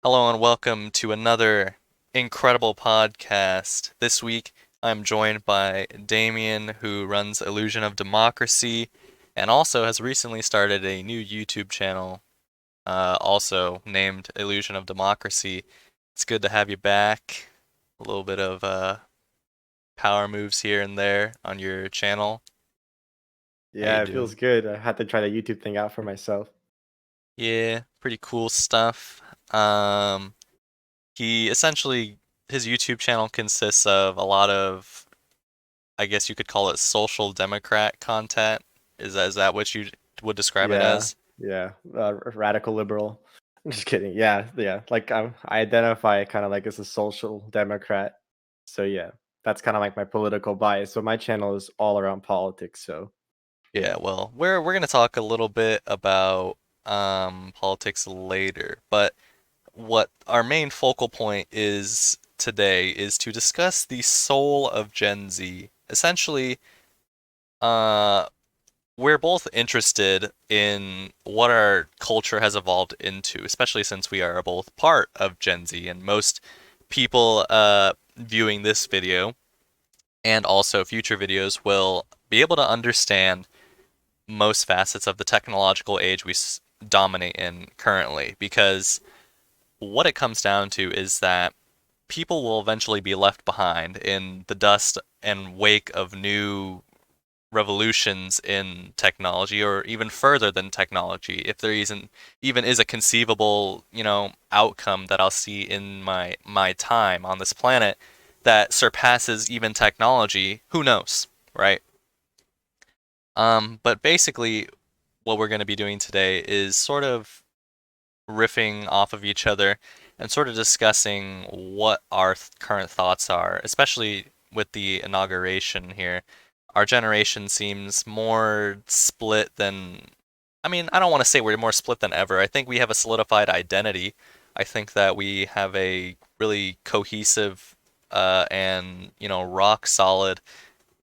Hello and welcome to another incredible podcast. This week I'm joined by Damien, who runs Illusion of Democracy and also has recently started a new YouTube channel, also named Illusion of Democracy. It's good to have you back. A little bit of power moves here and there on your channel. How you Yeah, it feels doing? good. I had to try the YouTube thing out for myself. Yeah, pretty cool stuff. Um, he essentially his YouTube channel consists of a lot of, I guess you could call it social democrat content. Is that what you would describe it Yeah, as? yeah, radical liberal. I'm just kidding. Yeah, yeah. Like I identify kind of like as a social democrat. So yeah, that's kind of like my political bias. So my channel is all around politics. So Yeah, yeah, well, we're gonna talk a little bit about politics later, but what our main focal point is today is to discuss the soul of Gen Z. Essentially, uh we're both interested in what our culture has evolved into, especially since we are both part of Gen Z, and most people viewing this video and also future videos will be able to understand most facets of the technological age we dominate in currently, because what it comes down to is that people will eventually be left behind in the dust and wake of new revolutions in technology, or even further than technology, if there isn't even is a conceivable, outcome that I'll see in my time on this planet that surpasses even technology. Who knows, right? But basically, what we're going to be doing today is sort of riffing off of each other and sort of discussing what our current thoughts are, especially with the inauguration here. Our generation seems more split than, I mean, I don't want to say we're more split than ever. I think we have a solidified identity. I think that we have a really cohesive and, rock solid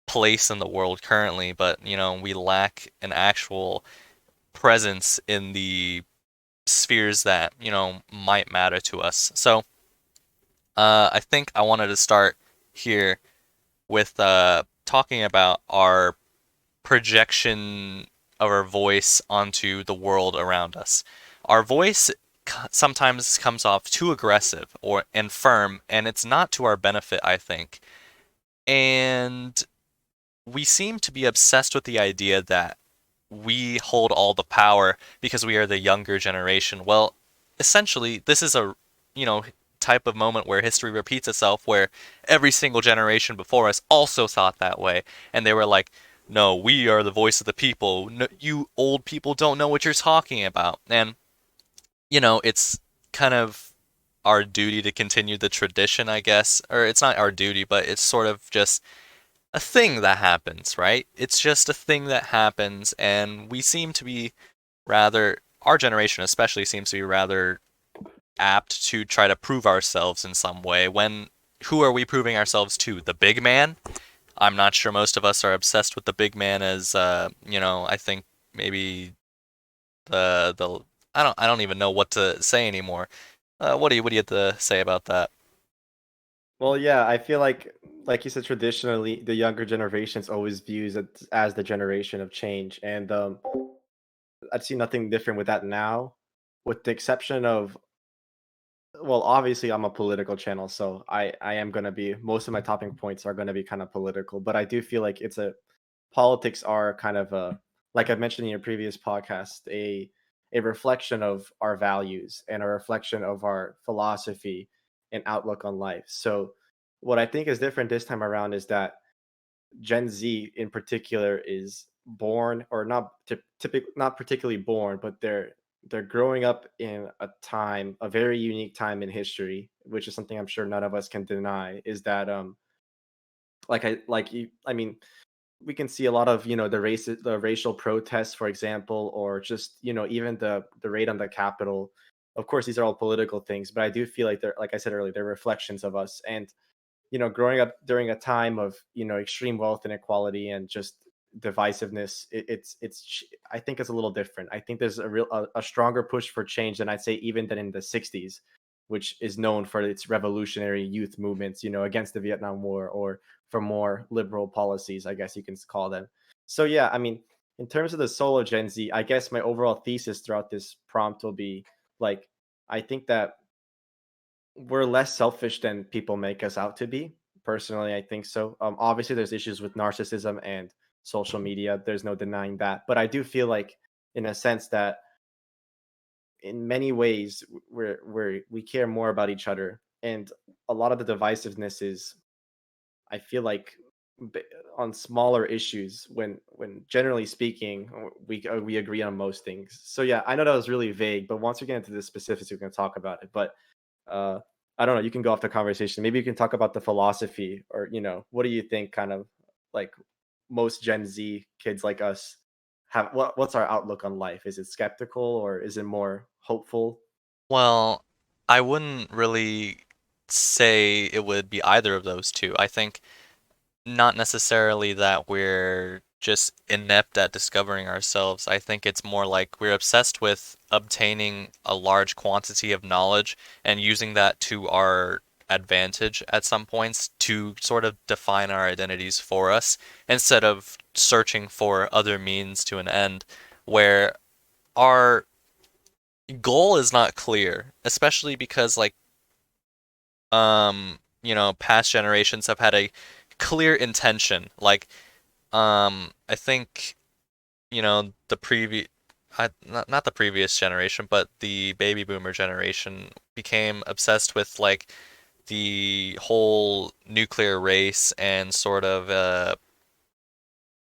place in the world currently, but, we lack an actual presence in the spheres that, might matter to us. So, I think I wanted to start here with talking about our projection of our voice onto the world around us. Our voice sometimes comes off too aggressive or and firm, and it's not to our benefit, I think. And we seem to be obsessed with the idea that we hold all the power because we are the younger generation. Well, essentially, this is a, you know, type of moment where history repeats itself, where every single generation before us also thought that way, and they were like, "No, we are the voice of the people. No, you old people don't know what you're talking about." And it's kind of our duty to continue the tradition, I guess. Or it's not our duty, but it's sort of just a thing that happens, right? It's just a thing that happens, and we seem to be rather, our generation especially seems to be rather apt to try to prove ourselves in some way. When who are we proving ourselves to? The big man? I'm not sure most of us are obsessed with the big man as, I think maybe the I don't even know what to say anymore. What do you have to say about that? well, yeah, I feel like you said, traditionally the younger generations always views it as the generation of change, and I see nothing different with that now, with the exception of, well, obviously I'm a political channel, so I am gonna be, most of my topping points are gonna be kind of political, but I do feel like it's a politics are kind of a, like I mentioned in your previous podcast, a reflection of our values and a reflection of our philosophy and outlook on life. So what I think is different this time around is that Gen Z in particular is born, or not typically not particularly born, but they're growing up in a time, a very unique time in history, which is something I'm sure none of us can deny. Is that I mean, we can see a lot of, the racial protests, for example, or just, even the raid on the Capitol. Of course, these are all political things, but I do feel like they're, like I said earlier, they're reflections of us. And growing up during a time of, extreme wealth inequality and just divisiveness, I think it's a little different. I think there's a stronger push for change than I'd say even than in the '60s. which is known for its revolutionary youth movements, against the Vietnam War or for more liberal policies, I guess you can call them. So yeah, I mean, in terms of the solo Gen Z, I guess my overall thesis throughout this prompt will be like, I think that we're less selfish than people make us out to be. Personally, I think so. Obviously, there's issues with narcissism and social media. There's no denying that. But I do feel like, in a sense, that in many ways we care more about each other, and a lot of the divisiveness is, I feel like, b- on smaller issues when generally speaking we agree on most things. So yeah, I know that was really vague, but once we get into the specifics, we can talk about it. But uh, I don't know. You can go off the conversation. Maybe you can talk about the philosophy, or what do you think? Kind of like most Gen Z kids like us have. What's our outlook on life? Is it skeptical or is it more hopeful? Well, I wouldn't really say it would be either of those two. I think not necessarily that we're just inept at discovering ourselves. I think it's more like we're obsessed with obtaining a large quantity of knowledge and using that to our advantage at some points to sort of define our identities for us instead of searching for other means to an end where our goal is not clear, especially because past generations have had a clear intention. I think, the previous, not the previous generation, but the baby boomer generation became obsessed with like the whole nuclear race and sort of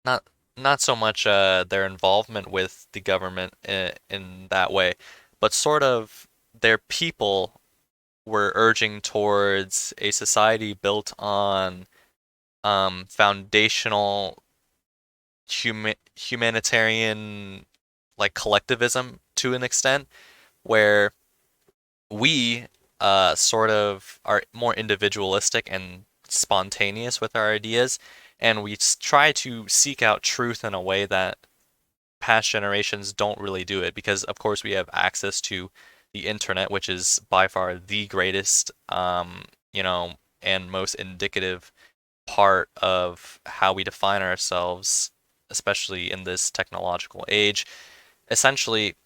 not not so much their involvement with the government in that way, but sort of their people were urging towards a society built on foundational humanitarian like collectivism to an extent where we sort of are more individualistic and spontaneous with our ideas, and we try to seek out truth in a way that past generations don't really do it because, of course, we have access to the internet, which is by far the greatest, and most indicative part of how we define ourselves, especially in this technological age. Essentially,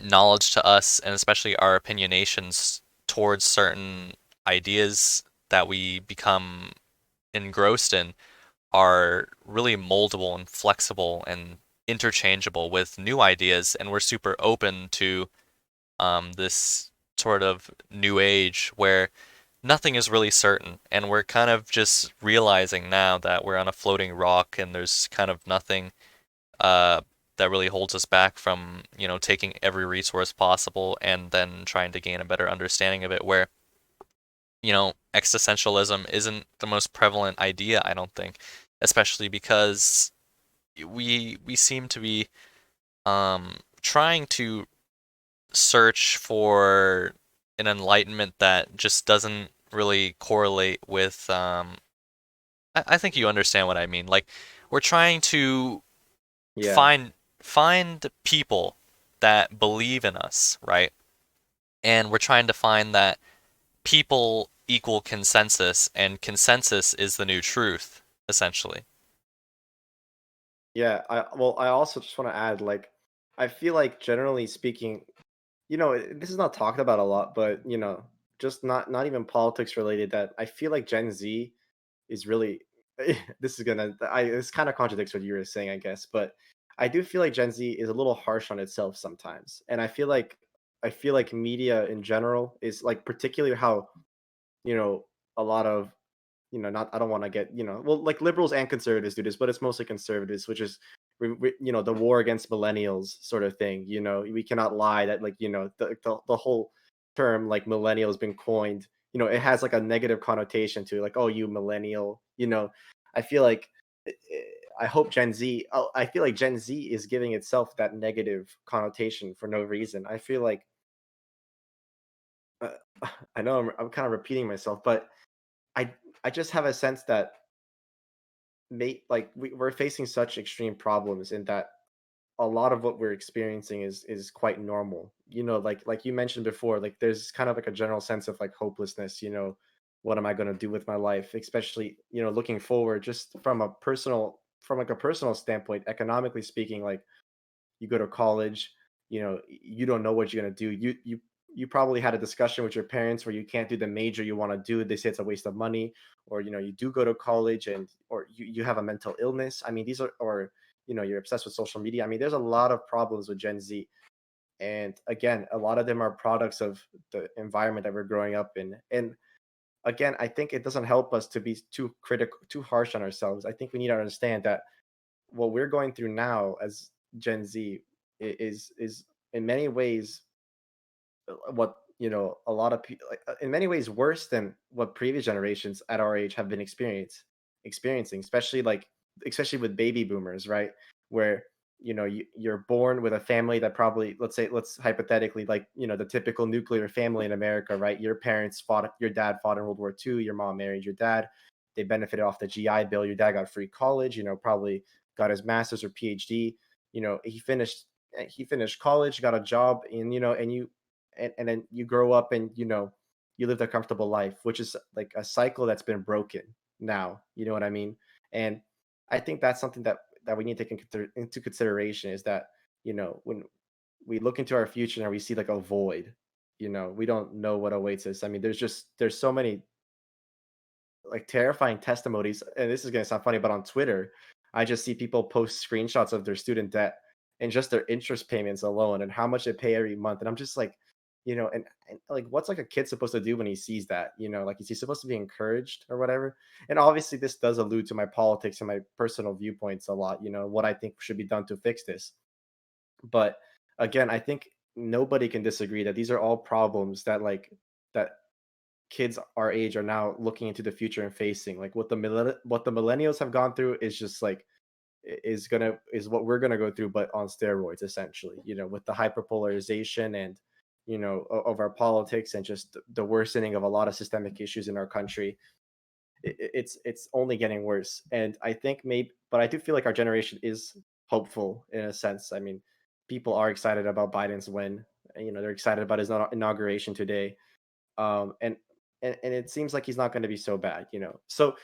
knowledge to us, and especially our opinionations towards certain ideas that we become engrossed in, are really moldable and flexible and interchangeable with new ideas, and we're super open to this sort of new age where nothing is really certain, and we're kind of just realizing now that we're on a floating rock, and there's kind of nothing uh, that really holds us back from, taking every resource possible and then trying to gain a better understanding of it. Where, existentialism isn't the most prevalent idea, I don't think, especially because we seem to be trying to search for an enlightenment that just doesn't really correlate with I think you understand what I mean. Like we're trying to Yeah. find people that believe in us, right? And we're trying to find that people equal consensus, and consensus is the new truth, essentially. Yeah, I also just want to add, like, I feel like generally speaking, this is not talked about a lot, but just not even politics related. That I feel like Gen Z is really this kind of contradicts what you were saying, I guess, but I do feel like Gen Z is a little harsh on itself sometimes, and I feel like media in general is like, particularly how you know a lot of not, I don't want to get, well, like liberals and conservatives do this, but it's mostly conservatives, which is the war against millennials sort of thing. We cannot lie that, like, the whole term, like, millennial has been coined. It has like a negative connotation to it, like, oh, you millennial. I feel like I hope Gen Z, I feel like Gen Z is giving itself that negative connotation for no reason. I feel like uh, I know I'm kind of repeating myself, but I I just have a sense that we're facing such extreme problems in that a lot of what we're experiencing is quite normal. Like you mentioned before, like there's kind of like a general sense of like hopelessness. What am I going to do with my life? Especially, looking forward, just from like a personal standpoint, economically speaking, like you go to college, you don't know what you're going to do. You probably had a discussion with your parents where you can't do the major you want to do. They say it's a waste of money, or you do go to college and or you have a mental illness. I mean, these are or you're obsessed with social media. I mean, there's a lot of problems with Gen Z. And again, a lot of them are products of the environment that we're growing up in. And again, I think it doesn't help us to be too critical, too harsh on ourselves. I think we need to understand that what we're going through now as Gen Z is in many ways what a lot of people like, in many ways worse than what previous generations at our age have been experiencing, especially with baby boomers, right? Where you're born with a family that probably, let's hypothetically, like the typical nuclear family in America, right? Your dad fought in World War II, your mom married your dad, they benefited off the GI Bill, your dad got free college, probably got his master's or PhD, he finished college, got a job, and then you grow up and you lived a comfortable life, which is like a cycle that's been broken now. You know what I mean? And I think that's something that we need to take into consideration, is that when we look into our future and we see like a void, we don't know what awaits us. I mean, there's so many like terrifying testimonies, and this is going to sound funny, but on Twitter I just see people post screenshots of their student debt and just their interest payments alone and how much they pay every month, and I'm just like, and like, what's like a kid supposed to do when he sees that? Like, is he supposed to be encouraged or whatever? And obviously this does allude to my politics and my personal viewpoints a lot, what I think should be done to fix this. But again, I think nobody can disagree that these are all problems that kids our age are now looking into the future and facing. Like what the millennials have gone through is just like is what we're gonna go through, but on steroids, essentially. With the hyperpolarization and of our politics, and just the worsening of a lot of systemic issues in our country. It's only getting worse, and I think maybe, but I do feel like our generation is hopeful in a sense. I mean, people are excited about Biden's win. They're excited about his inauguration today, and and it seems like he's not going to be so bad. So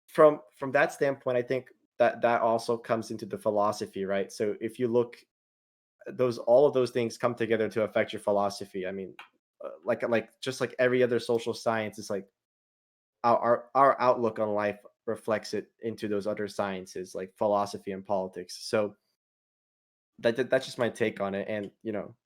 from that standpoint, I think that also comes into the philosophy, right? So if you look, those all of those things come together to affect your philosophy. I mean, like just like every other social science, it's like our outlook on life reflects it into those other sciences like philosophy and politics. So that's just my take on it. And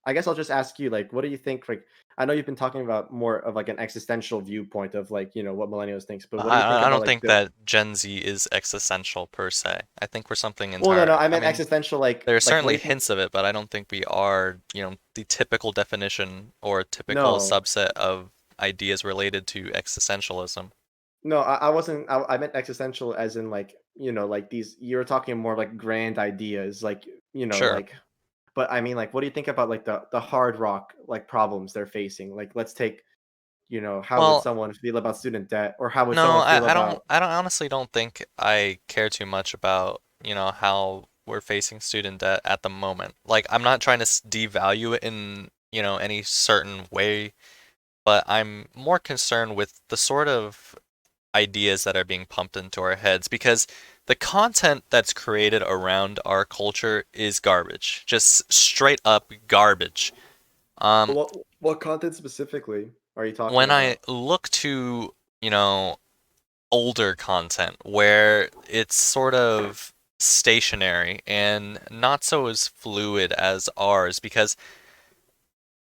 I guess I'll just ask you, like, what do you think? Like, I know you've been talking about more of like an existential viewpoint of like what millennials thinks, but what do you think I about don't like think the? that Gen Z is existential per se. I think we're something Well, no, entire. no, I I meant mean, existential. there are Like, what do certainly you think? hints of it, but I don't think we are, the typical definition or typical No, subset of ideas related to existentialism. no, I wasn't. I meant existential as in like like these. You're talking more like grand ideas, like Sure. like. But I mean, like, what do you think about like the hard rock like problems they're facing? Like, let's take how would Well, someone feel about student debt, or how would no, someone feel about? I don't honestly don't think I care too much about, how we're facing student debt at the moment. Like, I'm not trying to devalue it in, any certain way, but I'm more concerned with the sort of ideas that are being pumped into our heads because the content that's created around our culture is garbage. Just straight up garbage. Um, What content specifically are you talking when I about? look to, older content where it's sort of stationary and not so as fluid as ours because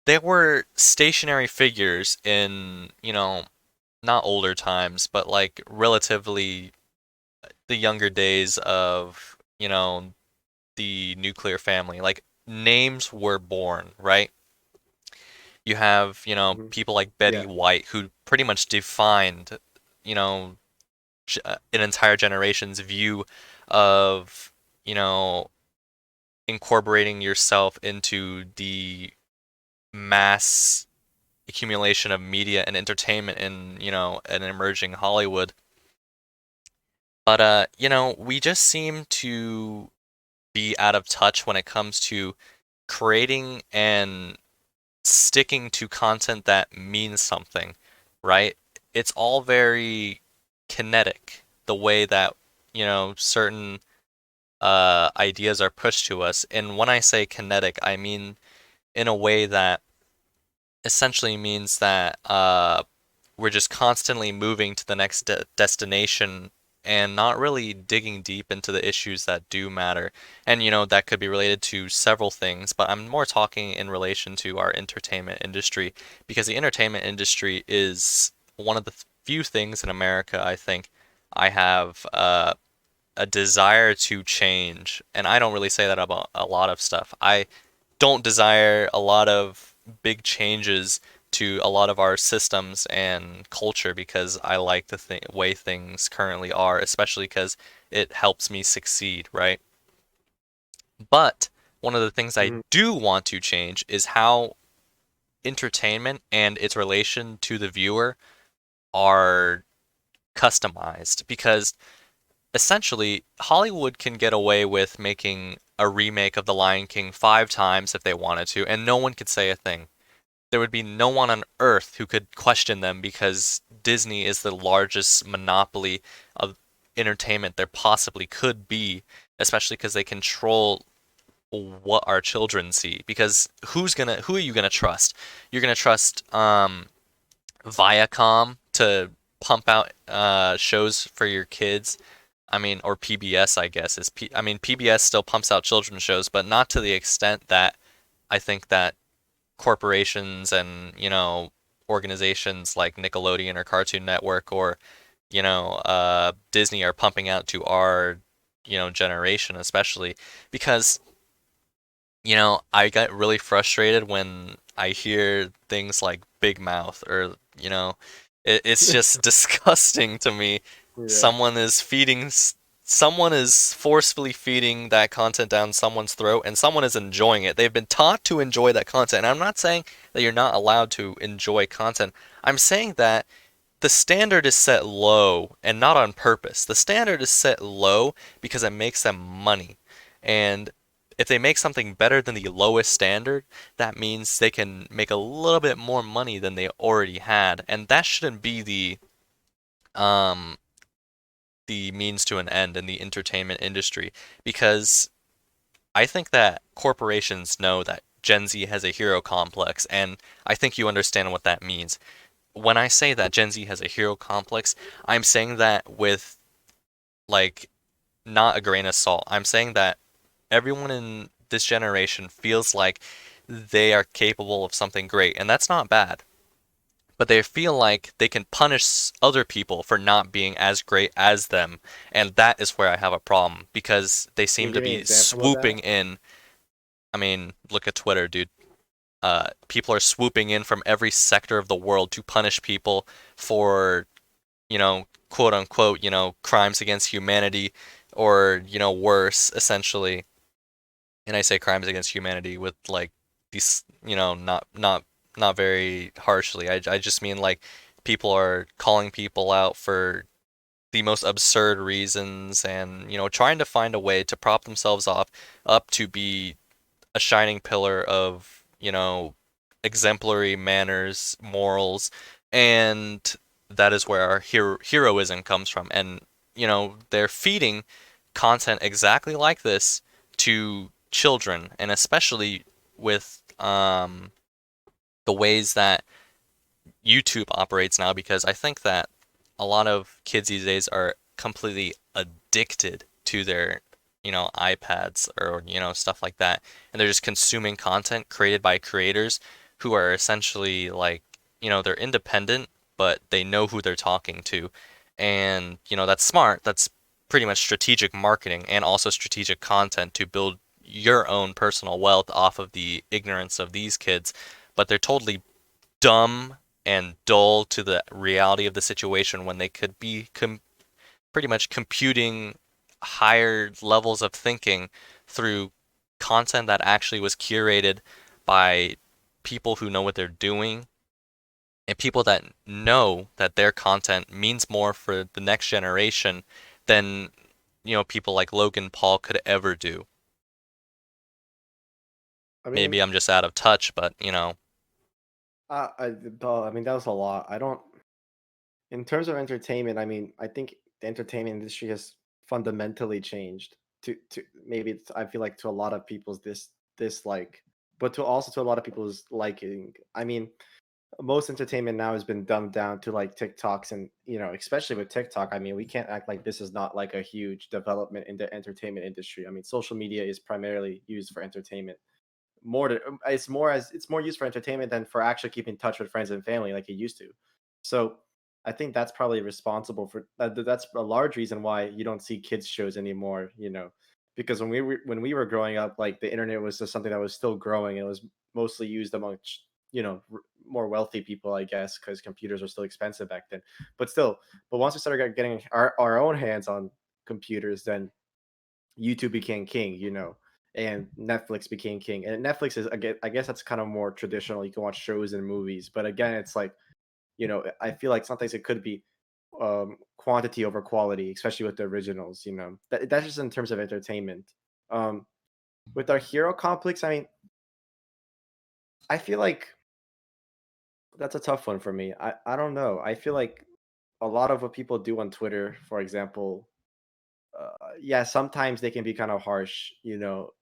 there were stationary figures in, not older times, but like relatively the younger days of, the nuclear family. Like names were born, right? You have, Mhm. people like Betty Yeah. White who pretty much defined, you know, an entire generation's view of, you know, incorporating yourself into the mass accumulation of media and entertainment in, an emerging Hollywood. But we just seem to be out of touch when it comes to creating and sticking to content that means something, right? It's all very kinetic, the way that, certain ideas are pushed to us. And when I say kinetic, I mean in a way that essentially means that we're just constantly moving to the next destination and not really digging deep into the issues that do matter. And that could be related to several things, but I'm more talking in relation to our entertainment industry because the entertainment industry is one of the few things in America I think I have a desire to change. And I don't really say that about a lot of stuff. I don't desire a lot of big changes to a lot of our systems and culture because I like the way things currently are, especially because it helps me succeed, right? But one of the things I Mhm. do want to change is how entertainment and its relation to the viewer are customized because essentially Hollywood can get away with making a remake of The Lion King 5 times if they wanted to, and no one could say a thing. There would be no one on earth who could question them because Disney is the largest monopoly of entertainment there possibly could be, especially because they control what our children see. Because who are you gonna trust? You're gonna trust Viacom to pump out shows for your kids. I mean, or PBS, I guess I mean, PBS still pumps out children's shows, but not to the extent that I think that corporations and organizations like Nickelodeon or Cartoon Network or Disney are pumping out to our generation, especially because I get really frustrated when I hear things like Big Mouth or it's just disgusting to me. Yeah. Someone is feeding someone is forcefully feeding that content down someone's throat and someone is enjoying it. They've been taught to enjoy that content. And I'm not saying that you're not allowed to enjoy content. I'm saying that the standard is set low and not on purpose. The standard is set low because it makes them money. And if they make something better than the lowest standard, that means they can make a little bit more money than they already had. And that shouldn't be um the means to an end in the entertainment industry because I think that corporations know that Gen Z has a hero complex and I think you understand what that means. When I say that Gen Z has a hero complex, I'm saying that with like not a grain of salt. I'm saying that everyone in this generation feels like they are capable of something great, and that's not bad. But they feel like they can punish other people for not being as great as them, and that is where I have a problem because they Can you seem to give me an be example of swooping that? in. I mean, look at Twitter, dude. People are swooping in from every sector of the world to punish people for quote unquote, crimes against humanity or, worse, essentially. And I say crimes against humanity with like these, not very harshly. I just mean like people are calling people out for the most absurd reasons and, trying to find a way to prop themselves off up to be a shining pillar of, exemplary manners, morals, and that is where our heroism comes from. And, they're feeding content exactly like this to children, and especially with the ways that YouTube operates now, because I think that a lot of kids these days are completely addicted to their, iPads or, stuff like that. And they're just consuming content created by creators who are essentially like, they're independent, but they know who they're talking to. And, that's smart. That's pretty much strategic marketing and also strategic content to build your own personal wealth off of the ignorance of these kids. But they're totally dumb and dull to the reality of the situation when they could be pretty much computing higher levels of thinking through content that actually was curated by people who know what they're doing and people that know that their content means more for the next generation than people like Logan Paul could ever do. I Maybe mean, I'm just out of touch, but I mean that was a lot. I don't. In terms of entertainment, I mean, I think the entertainment industry has fundamentally changed. To maybe I feel like to a lot of people's dislike, but to also to a lot of people's liking. I mean, most entertainment now has been dumbed down to like TikToks, and especially with TikTok, I mean, we can't act like this is not like a huge development in the entertainment industry. I mean, social media is primarily used for entertainment. It's more used for entertainment than for actually keeping in touch with friends and family like it used to. So I think that's probably responsible for that's a large reason why you don't see kids shows anymore, because when we were growing up, like the internet was just something that was still growing. It was mostly used among more wealthy people, I guess, because computers were still expensive back then. But still, but once we started getting our own hands on computers, then YouTube became king, and Netflix became king. And Netflix is, I guess that's kind of more traditional. You can watch shows and movies, but again, it's like, I feel like sometimes it could be quantity over quality, especially with the originals. That's just in terms of entertainment. Um, with our hero complex, I mean, I feel like that's a tough one for me. I don't know. I feel like a lot of what people do on Twitter, for example, yeah, sometimes they can be kind of harsh.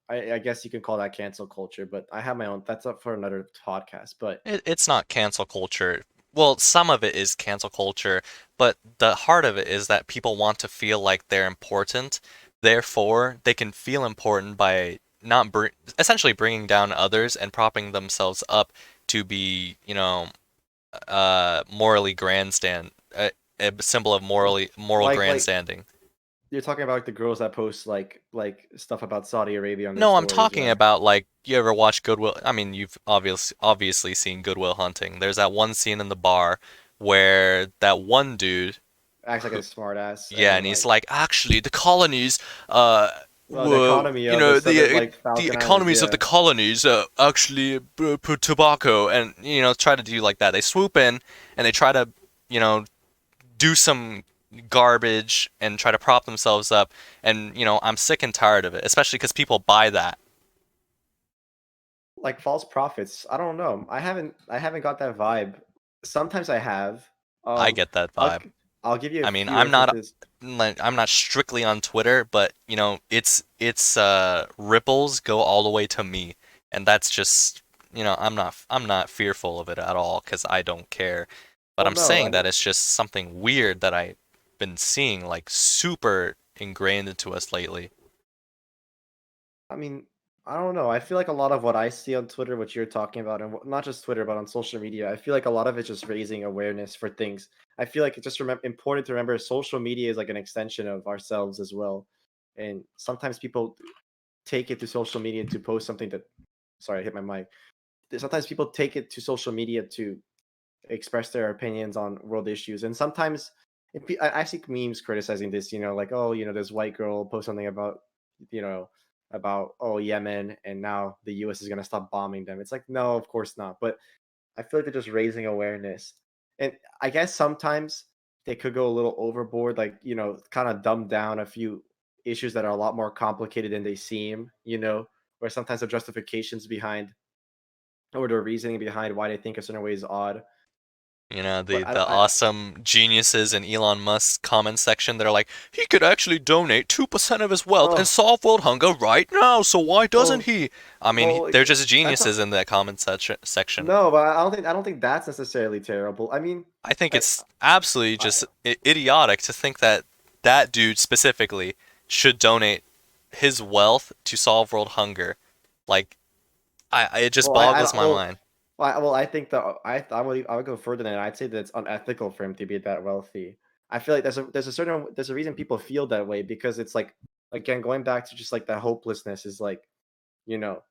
I guess you can call that cancel culture, but I have my own. That's up for another podcast. But it's not cancel culture. Well, some of it is cancel culture, but the heart of it is that people want to feel like they're important. Therefore, they can feel important by not essentially bringing down others and propping themselves up to be, morally grandstand, a symbol of moral like grandstanding. you're talking about the girls that post like stuff about Saudi Arabia on their No, I'm stories, talking or about like you ever watch Goodwill? I mean, you've obviously seen Goodwill Hunting. There's that one scene in the bar where that one dude, acts like who, a smart ass, and yeah, then and he's like, like, actually, the colonies, uh, well, the were, economy of the southern like the Falcon Islands, economies of the yeah. colonies, actually put tobacco, and try to do like that. They swoop in and they try to, you know, do some garbage and try to prop themselves up, and I'm sick and tired of it, especially because people buy that. Like false prophets. I don't know. I haven't got that vibe. Sometimes I have. I Um, get that I'll vibe. I'll give you a I mean, few instances. I'm not strictly on Twitter, but its ripples go all the way to me, and that's just I'm not fearful of it at all because I don't care. But Well, I'm no, saying I mean, that it's just something weird that I've been seeing like super ingrained into us lately. I mean, I don't know. I feel like a lot of what I see on Twitter, what you're talking about, and not just Twitter, but on social media, I feel like a lot of it's just raising awareness for things. I feel like it's just important to remember social media is like an extension of ourselves as well. And sometimes people take it to social media to post something that, sorry, I hit my mic. Sometimes people take it to social media to express their opinions on world issues. And sometimes I see memes criticizing this, like, oh, this white girl post something about, you know, oh, Yemen, and now the US is gonna stop bombing them. It's like, no, of course not. But I feel like they're just raising awareness. And I guess sometimes they could go a little overboard, like, kind of dumb down a few issues that are a lot more complicated than they seem, where sometimes the justifications behind or the reasoning behind why they think a certain way is odd. The But the awesome geniuses in Elon Musk's comment section that are like, he could actually donate 2% of his wealth and oh, solve world hunger right now, so why doesn't well, he? I mean, like they're just that's not geniuses in that comment section. no, but I don't think that's necessarily terrible. I mean, I think I, it's absolutely I just idiotic to think that that dude specifically should donate his wealth to solve world hunger. Like, it just well, I boggles don't my well, mind. I think that I would go further than that. I'd say that it's unethical for him to be that wealthy. I feel like there's a reason people feel that way, because it's like, again, going back to just like that hopelessness is like, you know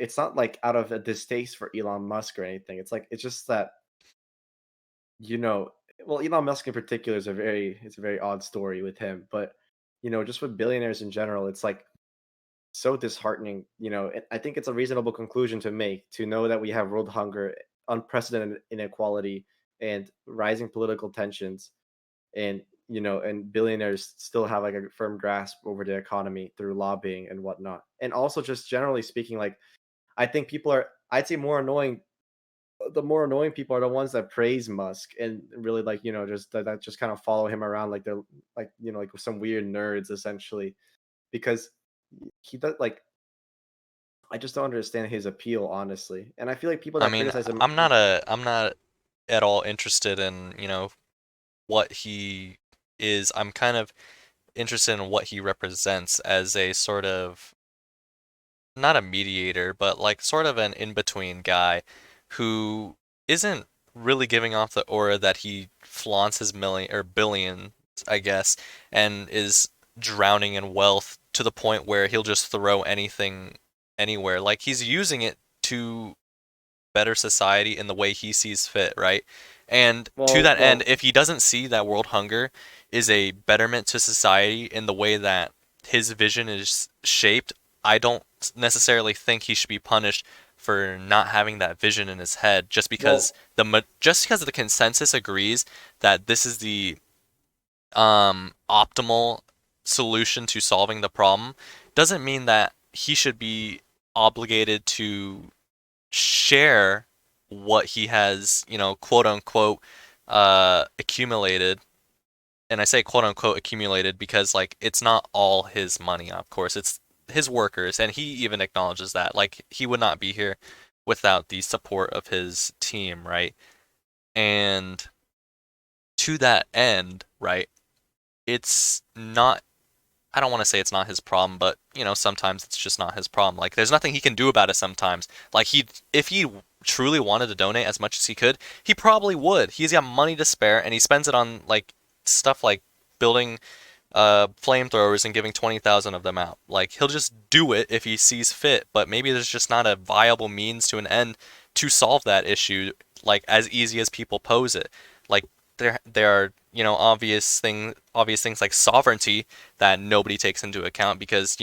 it's not like out of a distaste for Elon Musk or anything. It's like, it's just that, you know well, Elon Musk in particular is it's a very odd story with him, but just with billionaires in general, it's like so disheartening. And I think it's a reasonable conclusion to make, to know that we have world hunger, unprecedented inequality, and rising political tensions, and and billionaires still have like a firm grasp over the economy through lobbying and whatnot. And also, just generally speaking, like, I think people are, I'd say, more annoying. The more annoying people are the ones that praise Musk and really, like, just that just kind of follow him around like they're, like, like some weird nerds essentially, because he does, like, I just don't understand his appeal, honestly. And I feel like people I that mean, criticize him, I'm not at all interested in, what he is. I'm kind of interested in what he represents as a sort of, not a mediator, but like sort of an in-between guy who isn't really giving off the aura that he flaunts his million or billions, I guess, and is drowning in wealth to the point where he'll just throw anything anywhere. Like he's using it to better society in the way he sees fit, right? And to well, that end, if he doesn't see that world hunger is a betterment to society in the way that his vision is shaped, I don't necessarily think he should be punished for not having that vision in his head just because well, the consensus agrees that this is the optimal solution to solving the problem doesn't mean that he should be obligated to share what he has, quote unquote, accumulated. And I say quote unquote accumulated because like it's not all his money, of course. It's his workers, and he even acknowledges that. Like he would not be here without the support of his team, right? And to that end, right, it's not, I don't want to say it's not his problem, but sometimes it's just not his problem. Like there's nothing he can do about it sometimes. Like if he truly wanted to donate as much as he could, he probably would. He's got money to spare and he spends it on like stuff like building flamethrowers and giving 20,000 of them out. Like he'll just do it if he sees fit, but maybe there's just not a viable means to an end to solve that issue like as easy as people pose it. Like there are, obvious things like sovereignty that nobody takes into account because,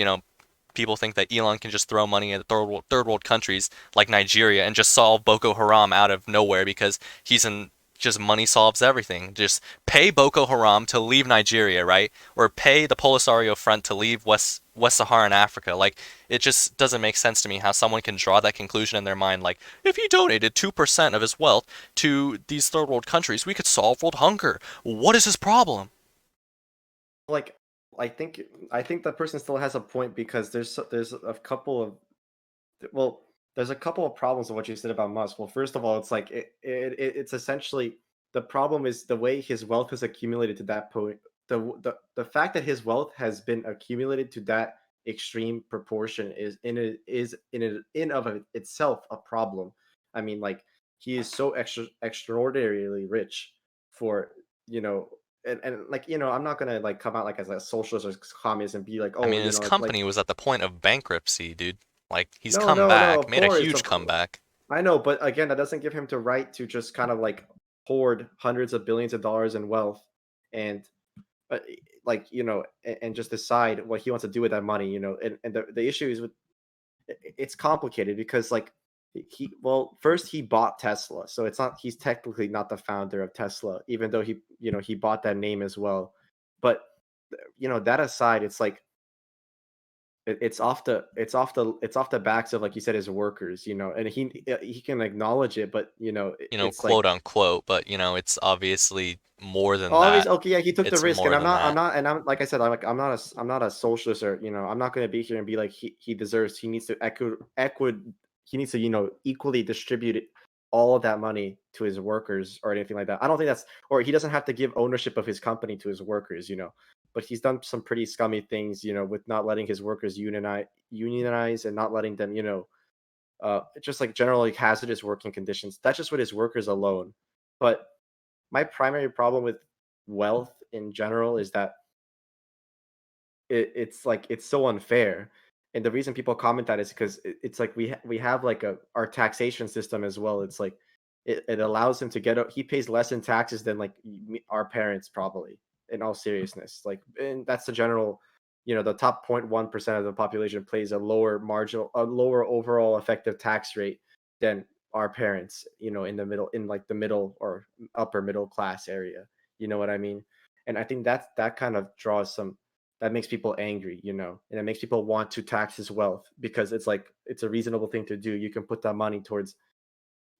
people think that Elon can just throw money at third world countries like Nigeria and just solve Boko Haram out of nowhere because he's in just money solves everything. Just pay Boko Haram to leave Nigeria, right? Or pay the Polisario Front to leave West Saharan Africa. Like it just doesn't make sense to me how someone can draw that conclusion in their mind. Like if he donated 2% of his wealth to these third world countries, we could solve world hunger. What is his problem? like, I think I think that person still has a point, because there's a couple of, well, there's a couple of problems with what you said about Musk. Well, first of all, it's like it's essentially, the problem is the way his wealth has accumulated to that point. The fact that his wealth has been accumulated to that extreme proportion is in of itself a problem. I mean, like, he is so extraordinarily rich for, you know and like, I'm not gonna, like, come out like as a socialist or communist and be like, I oh, mean, his company was at the point of bankruptcy, dude. Like he's no, come no, no, back, of made a course, huge of course. comeback. I know, but again, that doesn't give him the right to just kind of like hoard hundreds of billions of dollars in wealth, and uh, like, and just decide what he wants to do with that money. And the issue is with, it's complicated because, like, well, first he bought Tesla, so it's not, he's technically not the founder of Tesla, even though he bought that name as well. But that aside, it's like, it's off the backs of, like you said, his workers, and he can acknowledge it, but it's like, Quote unquote, but it's obviously more than that. obviously, okay, yeah, he took the It's risk, and more I'm than not, I'm that. not, and I'm like I said, I'm not a socialist, or I'm not going to be here and be like, he deserves, he needs to he needs to equally distribute all of that money to his workers or anything like that. I don't think that's, or he doesn't have to give ownership of his company to his workers, but he's done some pretty scummy things, with not letting his workers unionize and not letting them, just like generally hazardous working conditions. That's just with his workers alone. But my primary problem with wealth in general is that it's like, it's so unfair, and the reason people comment that is because it's like, we have like our taxation system as well. It's like, it allows him to he pays less in taxes than, like, our parents probably, in all seriousness. Like, and that's the general, the top 0.1% of the population pays a lower overall effective tax rate than our parents, in the middle, in like the middle or upper middle class area. You know what I mean? And I think that kind of draws some, that makes people angry, and it makes people want to tax his wealth because it's like it's a reasonable thing to do. You can put that money towards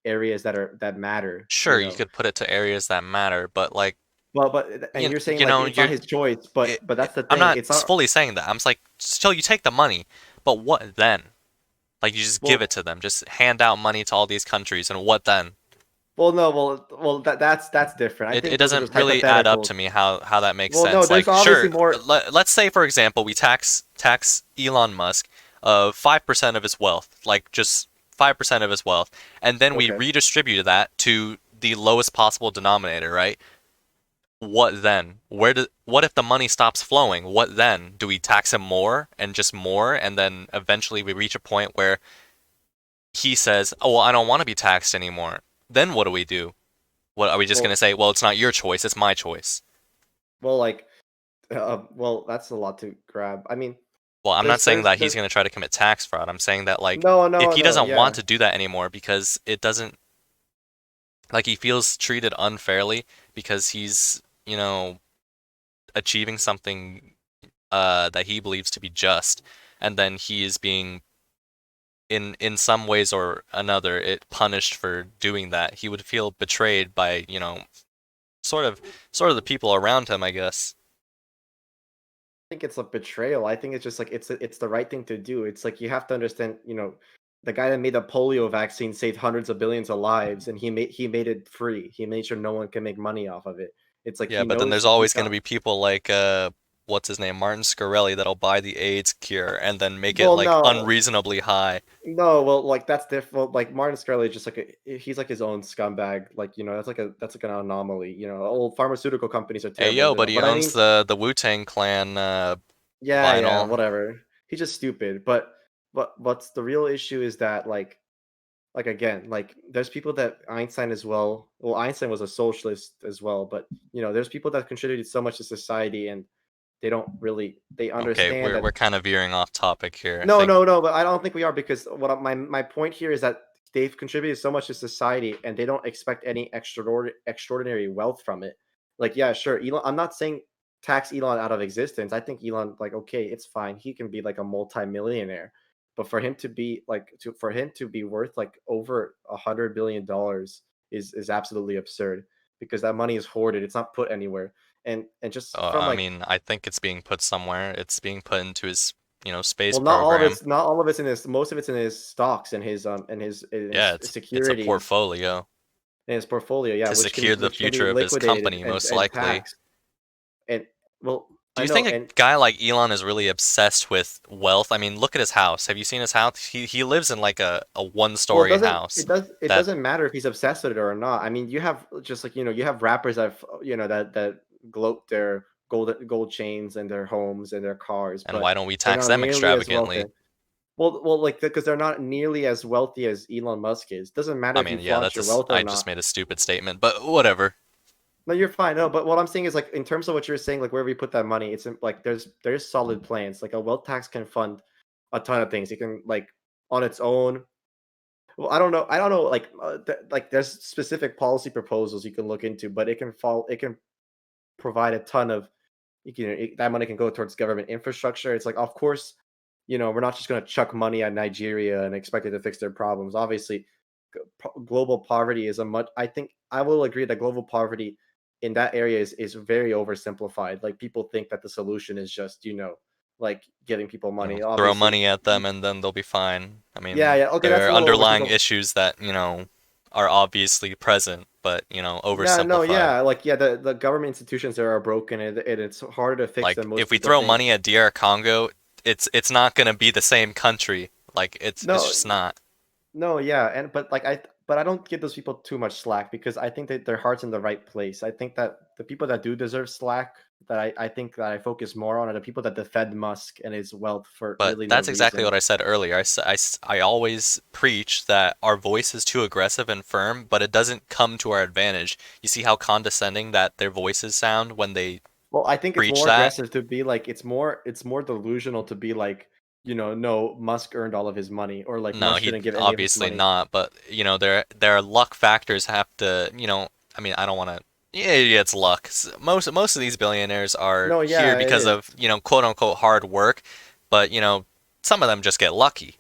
areas that matter, Sure, you could put it to areas that matter, but like Well, but and you're saying you like know, it's not you're his choice, but that's the I'm thing. not It's not fully saying that. I'm just like, still, you take the money, but what then? Like, you just give it well, to them, just hand out money to all these countries, and what then? no, well, that's different. I It think those are just doesn't really add up hypotheticals. to me how that makes Well, no, sense. there's Like, obviously sure, more. let's say for example we tax Elon Musk of 5% of his wealth, like just 5% of his wealth, and then we Okay. redistribute that to the lowest possible denominator, right? What then? What if the money stops flowing? What then? Do we tax him more and just more, and then eventually we reach a point where he says, "Oh, well, I don't want to be taxed anymore." Then what do we do? What are we just gonna Well, say? Well, it's not your choice; it's my choice. like, well, that's a lot to grab. I mean, Well, I'm not saying that he's there's going to try to commit tax fraud. I'm saying that, like, no, if no, he no, doesn't want yeah. to do that anymore because it doesn't, like, he feels treated unfairly because he's, achieving something that he believes to be just, and then he is being, in some ways or another, it punished for doing that. He would feel betrayed by, sort of, sort of the people around him, I guess. Think it's a betrayal. I think it's just like it's the right thing to do. It's like you have to understand, the guy that made the polio vaccine saved hundreds of billions of lives, and he made it free. He made sure no one can make money off of it. It's like Yeah, he but then knows there's deep always going to down. be people like what's his name, Martin Shkreli, that'll buy the AIDS cure and then make it Well, like no, unreasonably high. no, well, like that's different. Like Martin Shkreli is just like he's like his own scumbag. Like that's like an anomaly. Old pharmaceutical companies are Hey terrible in yo, but general. he But I owns mean, the Wu-Tang Clan yeah, vinyl. whatever. He's just stupid. But the real issue is that like again, like there's people that Einstein as well. Well, Einstein was a socialist as well, but there's people that contributed so much to society, and they Okay, understand we're that. kind of veering off topic here, I No, think. no, no, but I don't think we are because my point here is that they've contributed so much to society, and they don't expect any extraordinary wealth from it. Like, yeah, sure, Elon. I'm not saying tax Elon out of existence. I think Elon, like, okay, it's fine. He can be like a multimillionaire, but for him to be worth like over $100 billion is absolutely absurd because that money is hoarded. It's not put anywhere, and just from I like mean, I think it's being put somewhere. It's being put into his, space well, not all of program. it's not all of it's in his most of it's in his stocks and Yeah, his it's a securities portfolio in his portfolio, yeah, to secure the which can be future of his liquidated company, and most and likely. taxed. And well, Do I you know, think a and guy like Elon is really obsessed with wealth? I mean, look at his house. Have you seen his house? He lives in like a well, one-story house it that doesn't matter if he's obsessed with it or not. I mean, you have just like you have rappers that gloat their gold chains and their homes and their cars, and but why don't we they're tax not them nearly as wealthy. extravagantly? Like because they're not nearly as wealthy as Elon Musk is. Doesn't matter I if you mean, yeah, flaunt your wealth or I just not. made a stupid statement, but whatever. No, you're fine. No, but what I'm saying is like in terms of what you're saying, like wherever you put that money, like there's solid plans. Like a wealth tax can fund a ton of things. It can like on its own. Well, I don't know. Like like there's specific policy proposals you can look into, but it can fall. It can provide a ton of. That money can go towards government infrastructure. It's like, of course, we're not just going to chuck money at Nigeria and expect it to fix their problems. Obviously, global poverty is a much. I think I will agree that global poverty in that area is very oversimplified. Like people think that the solution is just like giving people money. Throw Obviously, money at them and then they'll be fine. I yeah, mean, yeah. Okay, that's there a are little underlying oversimplified. issues that, are obviously present, but, Yeah, no, oversimplified. yeah, like yeah, the government institutions there are broken, and it's harder to fix than Like, most if we people throw think. money at DR Congo, it's not gonna be the same country. Like, it's No, just not. no, yeah, but I don't give those people too much slack because I think that their heart's in the right place. I think that the people that do deserve slack that I think that I focus more on are the people that defend Musk and his wealth for But really no that's exactly reason. what I said earlier. I always preach that our voice is too aggressive and firm, but it doesn't come to our advantage. You see how condescending that their voices sound when they Well, I think it's preach more that? aggressive to be like it's more delusional to be like, no, Musk earned all of his money or like No, Musk he shouldn't give any of his obviously money. not, but there are luck factors have to, I mean, I don't want to. Yeah, yeah, it's luck. Most of these billionaires are No, here yeah, it because of, is. quote unquote hard work, but some of them just get lucky.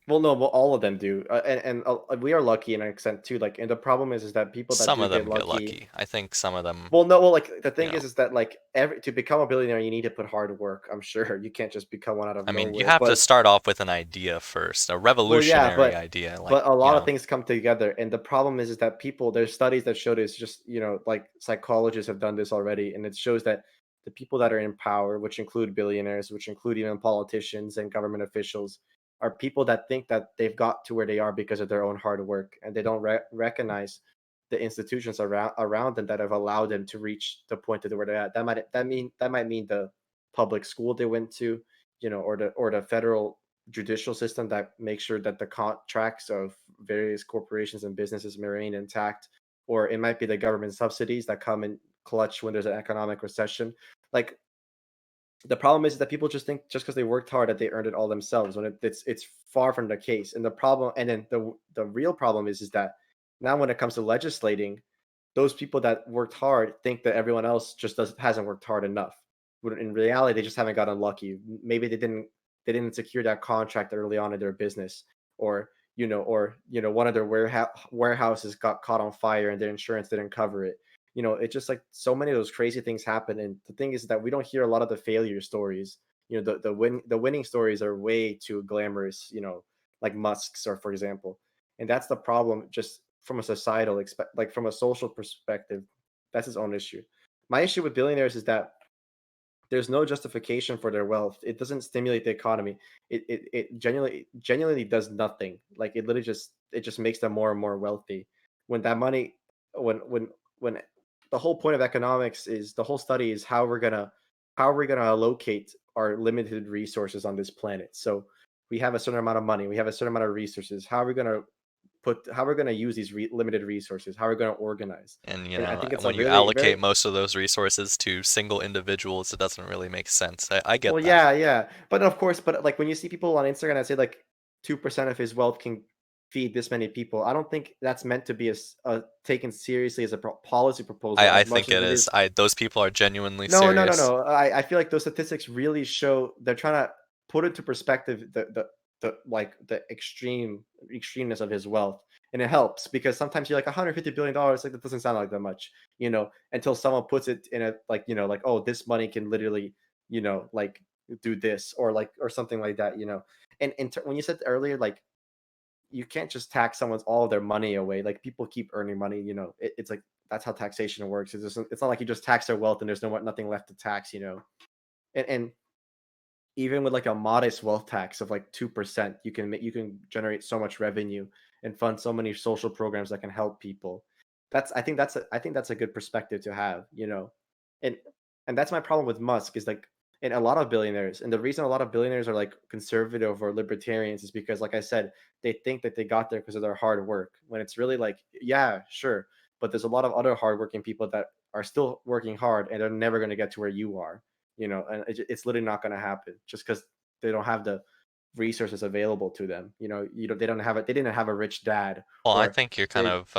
Well, no, well, all of them do, and we are lucky in an extent too. Like, and the problem is that people that Some do of get them get lucky. lucky. I think some of them, Well, no, well, like the you thing know, is that like every to become a billionaire, you need to put hard work. I'm sure you can't just become one out of I mean, you nowhere. have to But start off with an idea first, a well, yeah, revolutionary idea, like, but a lot of things come together, and the problem is that people there's studies that show this. Just like psychologists have done this already, and it shows that the people that are in power, which include billionaires, which include even politicians and government officials, are people that think that they've got to where they are because of their own hard work, and they don't recognize the institutions around them that have allowed them to reach the point that where they're at. That might mean the public school they went to, or the federal judicial system that makes sure that the contracts of various corporations and businesses remain intact, or it might be the government subsidies that come in clutch when there's an economic recession. Like, the problem is that people just think just because they worked hard that they earned it all themselves, when it's far from the case. And the problem, and then the real problem is that now when it comes to legislating, those people that worked hard think that everyone else just hasn't worked hard enough. When in reality, they just haven't gotten lucky. Maybe they didn't secure that contract early on in their business, or one of their warehouses got caught on fire and their insurance didn't cover it. It's just like so many of those crazy things happen. And the thing is that we don't hear a lot of the failure stories. The winning stories are way too glamorous, like Musk's, or for example. And that's the problem, just from a societal like from a social perspective. That's his own issue. My issue with billionaires is that there's no justification for their wealth. It doesn't stimulate the economy. It genuinely does nothing. Like, it just makes them more and more wealthy. When that money, when the whole point of economics is the whole study is how we're gonna allocate our limited resources on this planet. So we have a certain amount of money, we have a certain amount of resources. How we're gonna use these limited resources? How are we gonna organize? and And I think it's a when you really allocate very. most of those resources to single individuals, it doesn't really make sense. I Well, get that. yeah, yeah. But of course, like when you see people on Instagram that say like 2% of his wealth can feed this many people, I don't think that's meant to be taken seriously as a policy proposal I as much think as it it is. is. I Those people are genuinely No, no, no, serious. no. I feel like those statistics really show they're trying to put into perspective the extremeness of his wealth. And it helps because sometimes you're like $150 billion, like that doesn't sound like that much, until someone puts it in a like, like, oh, this money can literally, like do this, or something like that. And when you said earlier, like, you can't just tax someone's all of their money away. Like, people keep earning money. It's like that's how taxation works. It's not like you just tax their wealth and there's nothing left to tax. And even with like a modest wealth tax of like 2%, you can generate so much revenue and fund so many social programs that can help people. I think that's a good perspective to have. And that's my problem with Musk is like, and a lot of billionaires, and the reason a lot of billionaires are like conservative or libertarians is because, like I said, they think that they got there because of their hard work, when it's really like, yeah, sure, but there's a lot of other hardworking people that are still working hard and they're never going to get to where you are. And it's literally not going to happen just because they don't have the resources available to them. They don't have it. They didn't have a rich dad, Well, I or think you're kind they. of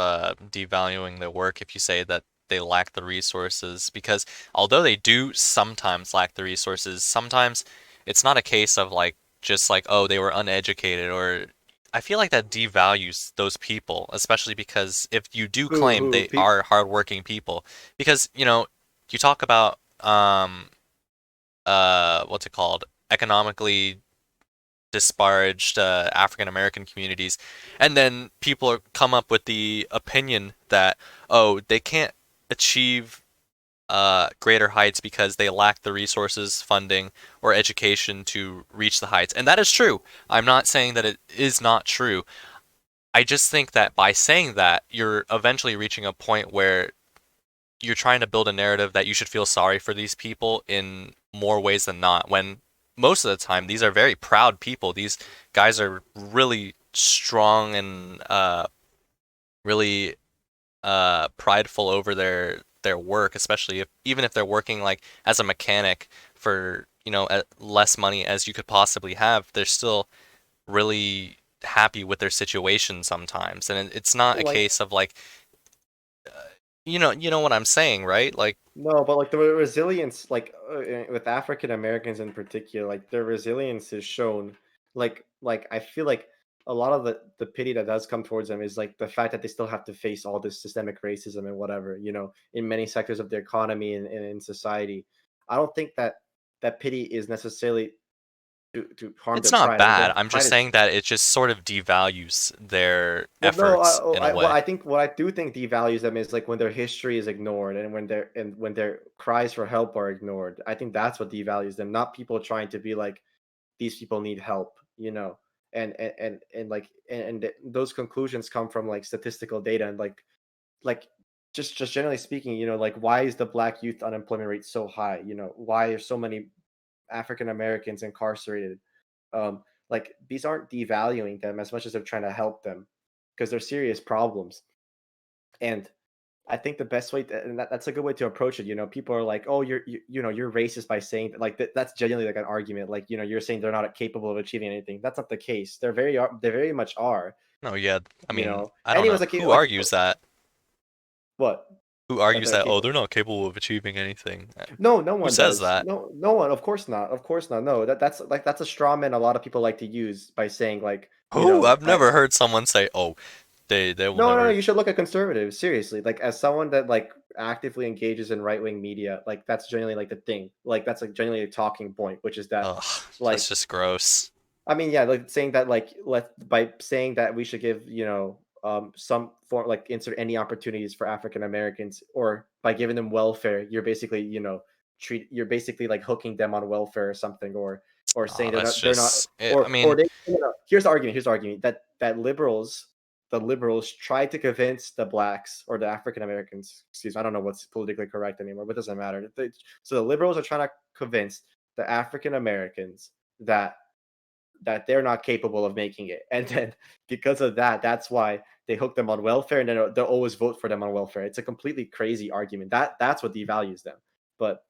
devaluing their work if you say that they lack the resources, because although they do sometimes lack the resources, sometimes it's not a case of like just like, oh, they were uneducated, or I feel like that devalues those people, especially because if you do Who claim who they people. are hardworking people, because you talk about what's it called, economically disparaged African American communities, and then people come up with the opinion that, oh, they can't achieve greater heights because they lack the resources, funding, or education to reach the heights. And that is true. I'm not saying that it is not true. I just think that by saying that, you're eventually reaching a point where you're trying to build a narrative that you should feel sorry for these people in more ways than not, when most of the time these are very proud people. These guys are really strong and really prideful over their work, especially if even if they're working like as a mechanic for less money as you could possibly have, they're still really happy with their situation sometimes. And it's not a Like, case of like You know what I'm saying, right? Like, No, but like the resilience, like with African Americans in particular, like their resilience is shown. Like I feel like a lot of the pity that does come towards them is like the fact that they still have to face all this systemic racism and whatever, in many sectors of the economy and in society. I don't think that that pity is necessarily to harm it's their not pride. I mean, bad. their I'm just pride is saying that it just sort of devalues their well, no, efforts in a what way. I think what I do think devalues them is like when their history is ignored and when their cries for help are ignored. I think that's what devalues them, not people trying to be like these people need help, those conclusions come from like statistical data and like just generally speaking, like why is the black youth unemployment rate so high? Why are so many African Americans incarcerated? Like these aren't devaluing them as much as they're trying to help them because they're serious problems. And I think the best way and that's a good way to approach it. People are like, "Oh, you're racist by saying that." Like that's genuinely like an argument. Like you're saying they're not capable of achieving anything. That's not the case. They very much are. No, yeah. I mean, I don't know. Anyone's like Who like argues that? what Who that argues they're that, oh, capable. they're not capable of achieving anything? No, no Who one says does. that? No, no one. Of course not. Of course not. No, that's a straw man. A lot of people like to use by saying like Who? I've by never heard someone say, oh, they will no, no, no. never. You should look at conservatives seriously. Like as someone that like actively engages in right wing media, like that's generally like the thing. Like that's like generally a talking point, which is that Ugh, that's like just gross. I mean, yeah, like saying that like let by saying that we should give some form like insert any opportunities for African Americans or by giving them welfare, you're basically you're basically like hooking them on welfare or something or saying That's they're not just. I or mean, they here's the argument that liberals try to convince the blacks or the African Americans, excuse me, I don't know what's politically correct anymore, but it doesn't matter. So the liberals are trying to convince the African Americans that they're not capable of making it. And then because of that, that's why they hook them on welfare and then they'll always vote for them on welfare. It's a completely crazy argument. That's what devalues them. But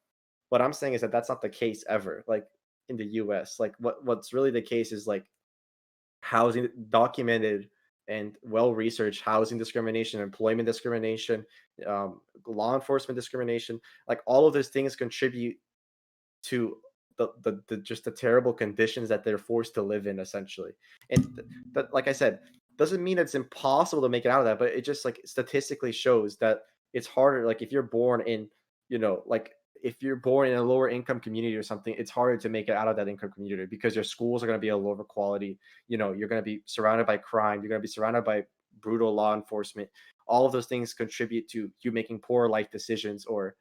what I'm saying is that that's not the case ever. Like in the US, like what's really the case is like housing documented and well researched housing discrimination, employment discrimination, law enforcement discrimination. Like all of those things contribute to the just the terrible conditions that they're forced to live in essentially. And that like I said, doesn't mean it's impossible to make it out of that, but it just like statistically shows that it's harder. Like if you're born in, like if you're born in a lower income community or something, it's harder to make it out of that income community because your schools are going to be a lower quality. You're going to be surrounded by crime. You're going to be surrounded by brutal law enforcement. All of those things contribute to you making poor life decisions or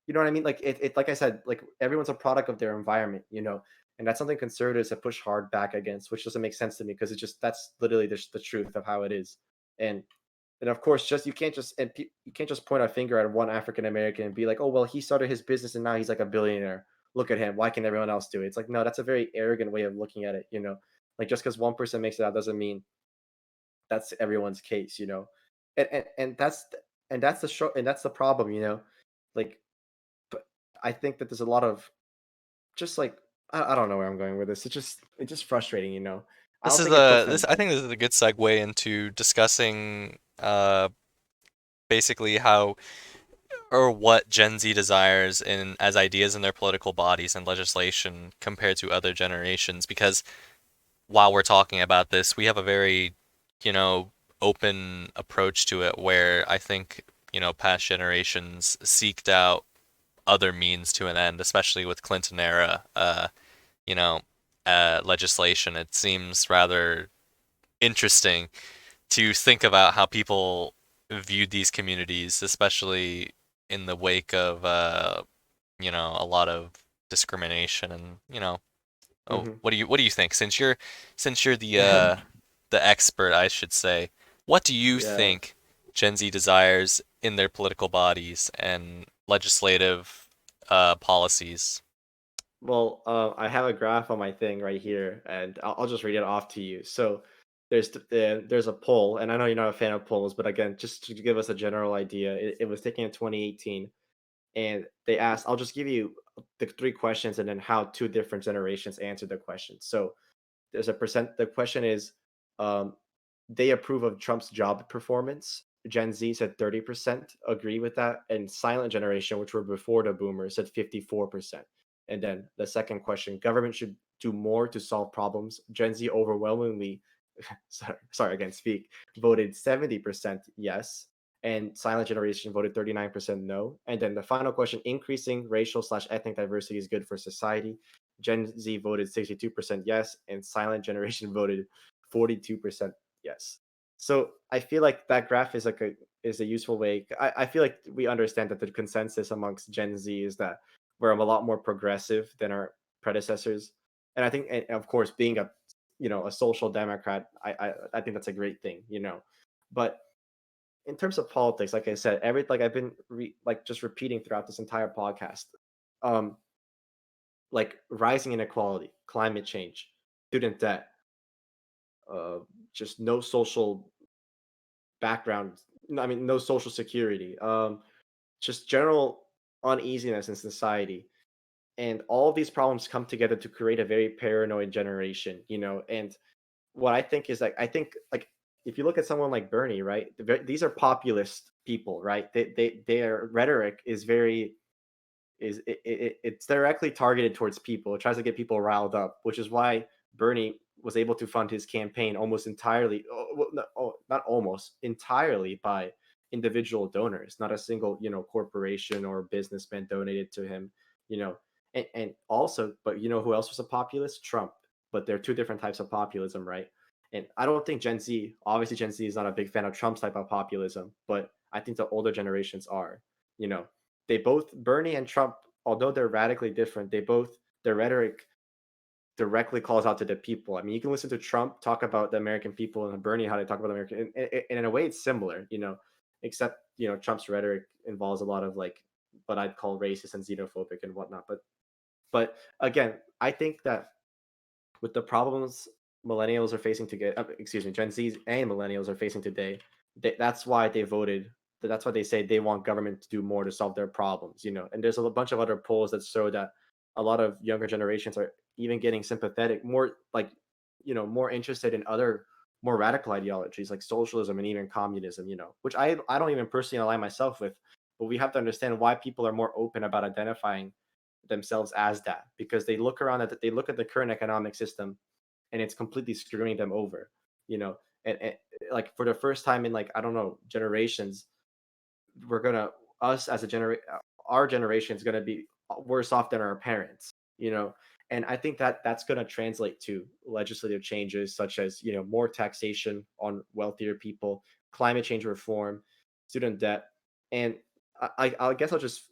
you know what I mean? Like like I said, like everyone's a product of their environment. And that's something conservatives have pushed hard back against, which doesn't make sense to me because it's just that's literally the truth of how it is. And and of course, just you can't just point a finger at one African American and be like, oh well, he started his business and now he's like a billionaire. Look at him. Why can everyone else do it? It's like no, that's a very arrogant way of looking at it. Like just because one person makes it out doesn't mean that's everyone's case. And that's the show and that's the problem. Like but I think that there's a lot of just like I don't know where I'm going with this. It's just frustrating. I this don't is think it puts a them. this. I think this is a good segue into discussing basically how or what Gen Z desires in as ideas in their political bodies and legislation compared to other generations. Because while we're talking about this, we have a very, you know, open approach to it where I think, past generations seeked out other means to an end, especially with Clinton era, you know, legislation. It seems rather interesting to think about how people viewed these communities, especially in the wake of, a lot of discrimination and, oh, Mhm. what do you think? Since you're the expert, I should say, what do you Yeah. think Gen Z desires in their political bodies and legislative policies? Well, I have a graph on my thing right here, and I'll just read it off to you. So there's a poll, and I know you're not a fan of polls, but again, just to give us a general idea, it was taken in 2018, and they asked. I'll just give you the three questions, and then how two different generations answered the question. So there's a percent. The question is, um, they approve of Trump's job performance. Gen Z said 30% agree with that, and silent generation, which were before the boomers, said 54%. And then the second question, government should do more to solve problems. Gen Z overwhelmingly, sorry, again, speak, voted 70% yes, and silent generation voted 39% no. And then the final question, increasing racial slash ethnic diversity is good for society. Gen Z voted 62% yes, and silent generation voted 42% yes. So I feel like that graph is like a useful way. I feel like we understand that the consensus amongst Gen Z is that we're a lot more progressive than our predecessors, and I think, and of course, being a social democrat, I think that's a great thing, But in terms of politics, like I said, like I've been like just repeating throughout this entire podcast, um, like rising inequality, climate change, student debt, uh, just no social background. I mean, no social security. Just general uneasiness in society, and all of these problems come together to create a very paranoid generation. And what I think is like I think like if you look at someone like Bernie, right? These are populist people, right? Their rhetoric is very it's directly targeted towards people. It tries to get people riled up, which is why Bernie was able to fund his campaign almost entirely, not almost entirely by individual donors. Not a single, corporation or businessman donated to him. You know, and also, but who else was a populist? Trump. But there are two different types of populism, right? And I don't think obviously Gen Z is not a big fan of Trump's type of populism, but I think the older generations are. You know, they both, Bernie and Trump, although they're radically different, their rhetoric directly calls out to the people. I mean, you can listen to Trump talk about the American people and Bernie how they talk about the American, and in a way, it's similar, except Trump's rhetoric involves a lot of like what I'd call racist and xenophobic and whatnot. But again, I think that with the problems millennials are facing today, excuse me, Gen Zs and millennials are facing today, that's why they voted. That's why they say they want government to do more to solve their problems. And there's a bunch of other polls that show that a lot of younger generations are even getting sympathetic, more like, more interested in other more radical ideologies like socialism and even communism. Which I don't even personally align myself with, but we have to understand why people are more open about identifying themselves as that, because they look at the current economic system and it's completely screwing them over you know and like for the first time in, like, I don't know, generations, we're gonna us as a our generation is gonna be worse off than our parents. And I think that that's going to translate to legislative changes such as more taxation on wealthier people, climate change reform, student debt. And I guess I'll just,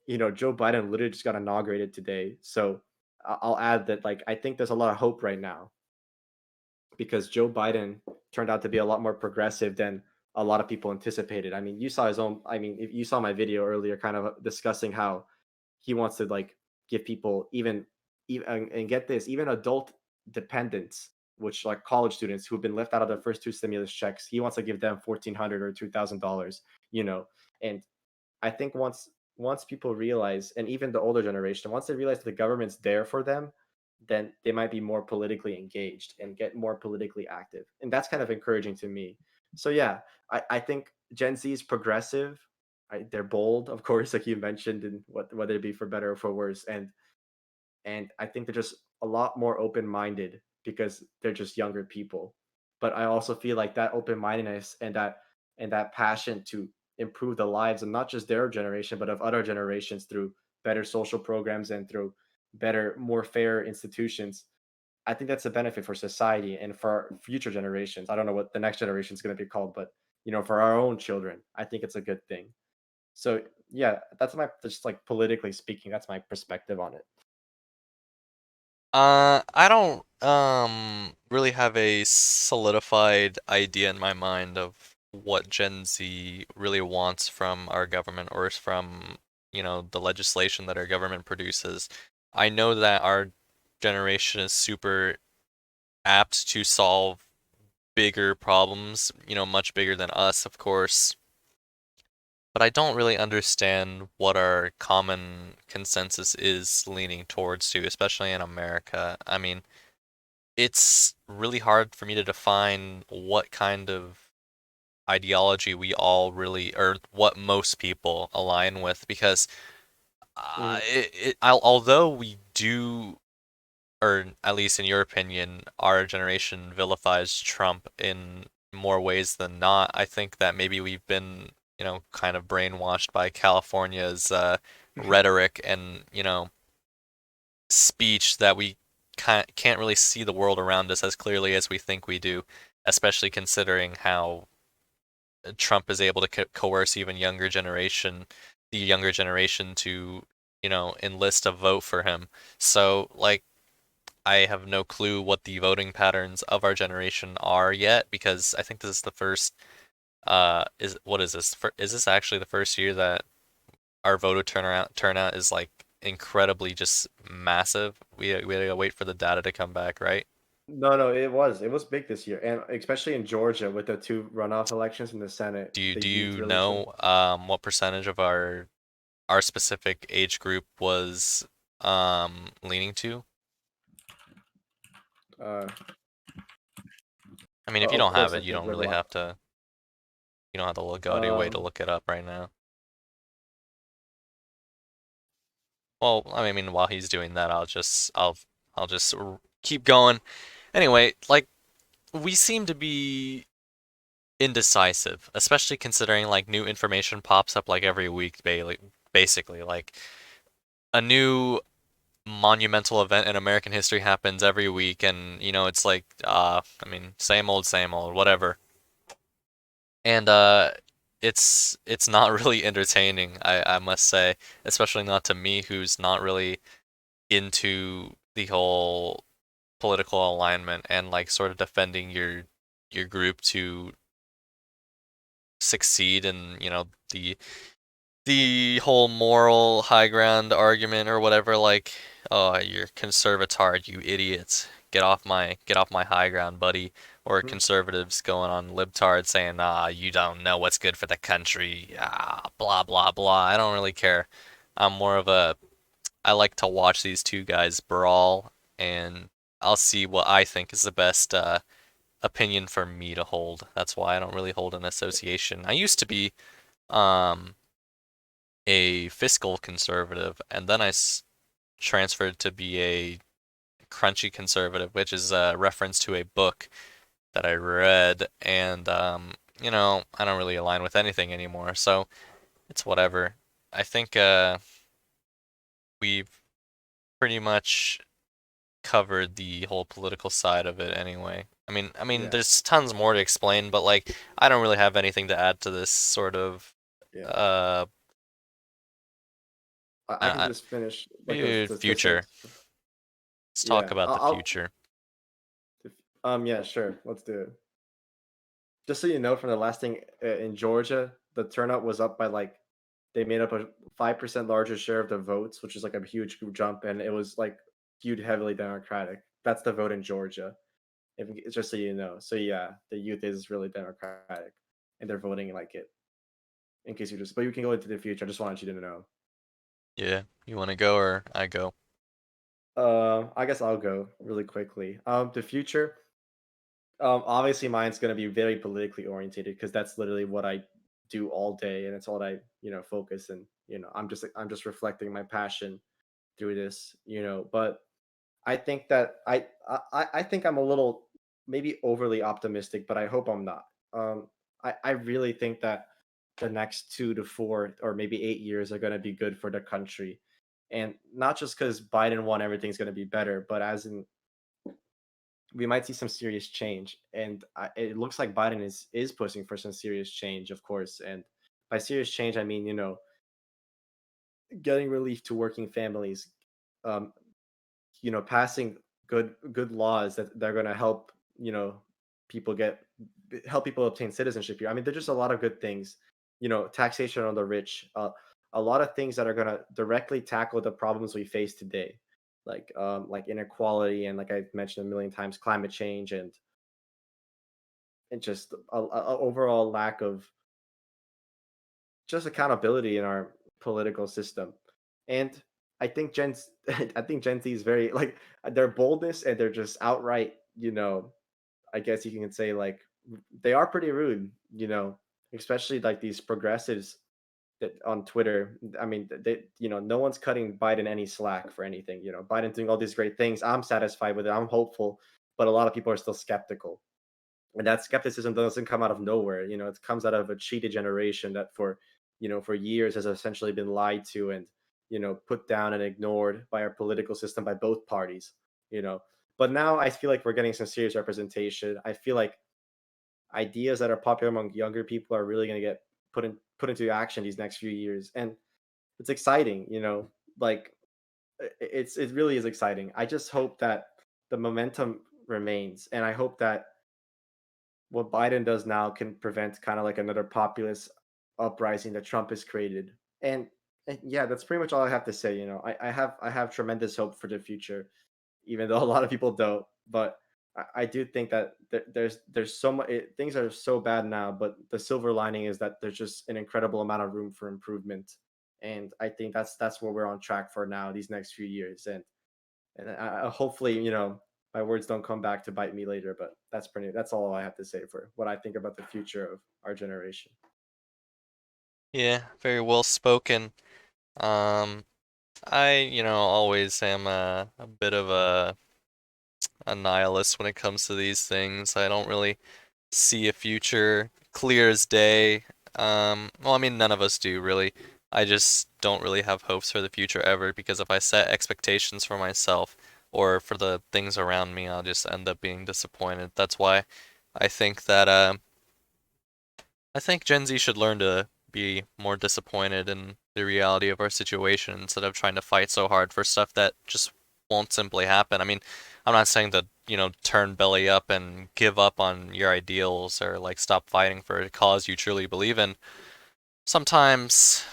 Joe Biden literally just got inaugurated today. So I'll add that, like, I think there's a lot of hope right now because Joe Biden turned out to be a lot more progressive than a lot of people anticipated. I mean, if you saw my video earlier, kind of discussing how he wants to like give people even and get this, even adult dependents, which like college students who've been left out of the first two stimulus checks, he wants to give them $1,400 or $2,000. You know, and I think once people realize, and even the older generation, once they realize that the government's there for them, then they might be more politically engaged and get more politically active. And that's kind of encouraging to me. So yeah, I think Gen Z is progressive. They're bold, of course, like you mentioned, and whether it be for better or for worse. And I think they're just a lot more open-minded because they're just younger people. But I also feel like that open-mindedness and that passion to improve the lives of not just their generation but of other generations through better social programs and through better, more fair institutions. I think that's a benefit for society and for future generations. I don't know what the next generation is going to be called, but for our own children, I think it's a good thing. So yeah, that's my, just like politically speaking, that's my perspective on it. I don't really have a solidified idea in my mind of what Gen Z really wants from our government or from, the legislation that our government produces. I know that our generation is super apt to solve bigger problems, much bigger than us, of course. But I don't really understand what our common consensus is leaning towards to, especially in America. I mean, it's really hard for me to define what kind of ideology we all really, or what most people align with, because Mhm. although we do, or at least in your opinion, our generation vilifies Trump in more ways than not, I think that maybe we've been, kind of brainwashed by California's rhetoric and, speech that we can't really see the world around us as clearly as we think we do, especially considering how Trump is able to coerce even the younger generation to, enlist a vote for him. So, like, I have no clue what the voting patterns of our generation are yet, because I think this is the first, is what is this? Is this actually the first year that our voter turnout is like incredibly just massive? We had to wait for the data to come back, right? No, no, it was big this year, and especially in Georgia with the two runoff elections in the Senate, Do you the do youth you really took. know what percentage of our specific age group was leaning to? Uh, I mean, if you of don't have course, I it, think with a lot. you don't have to go out of your way to Um, look it up right now. Well, I mean, while he's doing that, I'll just keep going. Anyway, like, we seem to be indecisive, especially considering like new information pops up like every week, basically. Like, a new monumental event in American history happens every week, and it's like, I mean, same old, whatever. And it's not really entertaining, I must say, especially not to me, who's not really into the whole political alignment and like sort of defending your group to succeed in, the whole moral high ground argument or whatever, like, oh, you're conservatard, you idiots. Get off my high ground, buddy. Or mhm. conservatives going on libtard saying, you don't know what's good for the country. Blah blah blah. I don't really care. I'm more of a I like to watch these two guys brawl, and I'll see what I think is the best opinion for me to hold. That's why I don't really hold an association. I used to be um a fiscal conservative, and then transferred to be a crunchy conservative, which is a reference to a book that I read, and I don't really align with anything anymore, so it's whatever. I think we've pretty much covered the whole political side of it anyway. Yeah, There's tons more to explain, but like I don't really have anything to add to this sort of yeah. uh, I can just finish like a the future. sentence. Let's talk Yeah, about the I'll future. yeah, sure, let's do it. Just so you know, from the last thing in Georgia, the turnout was up by like they made up a 5% larger share of the votes, which is like a huge jump, and it was like skewed heavily Democratic. That's the vote in Georgia. If it's just so you know. So yeah, the youth is really Democratic, and they're voting like it. In case you just, but you can go into the future. I just wanted you to know. Yeah, you want to go or I go? I guess I'll go really quickly. The future. Obviously, mine's gonna be very politically orientated because that's literally what I do all day, and it's all I focus and I'm just reflecting my passion through this. But I think that I think I'm a little maybe overly optimistic, but I hope I'm not. I really think that the next 2 to 4 or maybe 8 years are going to be good for the country, and not just because Biden won, everything's going to be better, but as in we might see some serious change, and it looks like Biden is pushing for some serious change, of course. And by serious change, I mean getting relief to working families, um, passing good laws that they're going to help people help people obtain citizenship here. I mean, there's just a lot of good things. Taxation on the rich, a lot of things that are going to directly tackle the problems we face today, like inequality and, like I've mentioned a million times, climate change and just a overall lack of just accountability in our political system. And I think Gen Z is very like their boldness and they're just outright, I guess you can say, like they are pretty rude, you know, especially like these progressives that on Twitter. I mean, they, you know, no one's cutting Biden any slack for anything. You know, Biden's doing all these great things. I'm satisfied with it. I'm hopeful, but a lot of people are still skeptical. And that skepticism doesn't come out of nowhere. You know, it comes out of a cheated generation that for, you know, for years has essentially been lied to and, you know, put down and ignored by our political system by both parties, you know. But now I feel like we're getting some serious representation. I feel like ideas that are popular among younger people are really going to get put into action these next few years, and it's exciting, you know. Like it really is exciting. I just hope that the momentum remains, and I hope that what Biden does now can prevent kind of like another populist uprising that Trump has created. And yeah, that's pretty much all I have to say. You know, I have tremendous hope for the future, even though a lot of people don't. But I do think that there's so much, things are so bad now, but the silver lining is that there's just an incredible amount of room for improvement, and I think that's where we're on track for now these next few years. And hopefully, you know, my words don't come back to bite me later. But that's all I have to say for what I think about the future of our generation. Yeah, very well spoken. Um, I, always am a bit of a nihilist when it comes to these things. I don't really see a future clear as day. Well, I mean, none of us do really. I just don't really have hopes for the future ever because if I set expectations for myself or for the things around me, I'll just end up being disappointed. That's why I think that I think Gen Z should learn to be more disappointed in the reality of our situation instead of trying to fight so hard for stuff that just won't simply happen. I mean, I'm not saying to, turn belly up and give up on your ideals or like stop fighting for a cause you truly believe in. Sometimes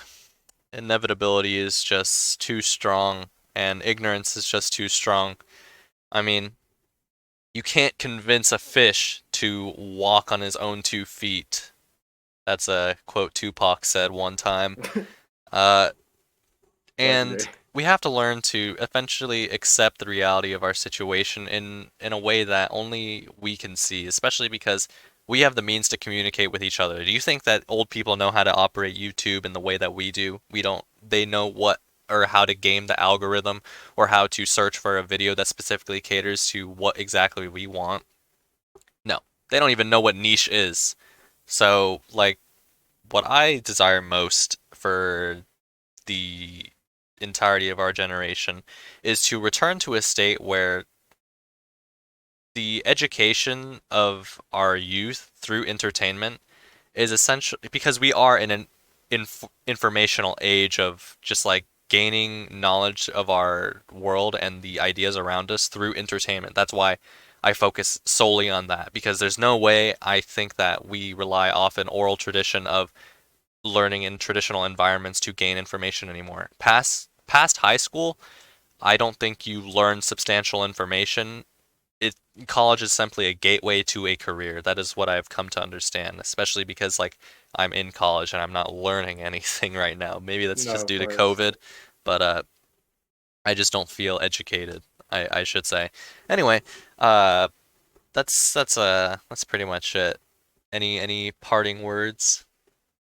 inevitability is just too strong and ignorance is just too strong. I mean, you can't convince a fish to walk on his own 2 feet. That's a quote Tupac said one time. Uh, and Legendary. we have to learn to eventually accept the reality of our situation in a way that only we can see, especially because we have the means to communicate with each other. Do you think that old people know how to operate YouTube in the way that we do? We don't. They know what or how to game the algorithm or how to search for a video that specifically caters to what exactly we want. No, they don't even know what niche is. So, like, what I desire most for the entirety of our generation is to return to a state where the education of our youth through entertainment is essential because we are in an informational age of just like gaining knowledge of our world and the ideas around us through entertainment. That's why I focus solely on that because there's no way I think that we rely off an oral tradition of learning in traditional environments to gain information anymore. Past high school, I don't think you learn substantial information. It College is simply a gateway to a career. That is what I've come to understand, especially because like I'm in college and I'm not learning anything right now. Maybe that's No, just of due to course. COVID, but I just don't feel educated. I should say. Anyway, uh that's pretty much it. Any parting words?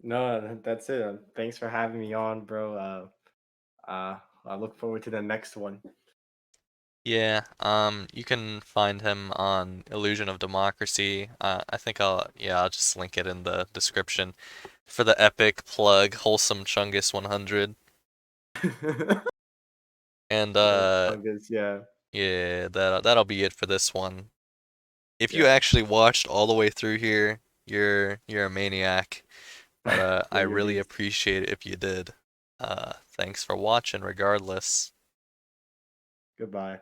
No, that's it. Thanks for having me on, bro. I look forward to the next one. Yeah, you can find him on Illusion of Democracy. I think I'll just link it in the description for the epic plug, Wholesome Chungus 100. And Yeah, Chungus, yeah, yeah, that'll be it for this one. If you yeah, actually watched all the way through here, you're a maniac. But I yeah. You're really beast. appreciate it if you did. Thanks for watching regardless. Goodbye.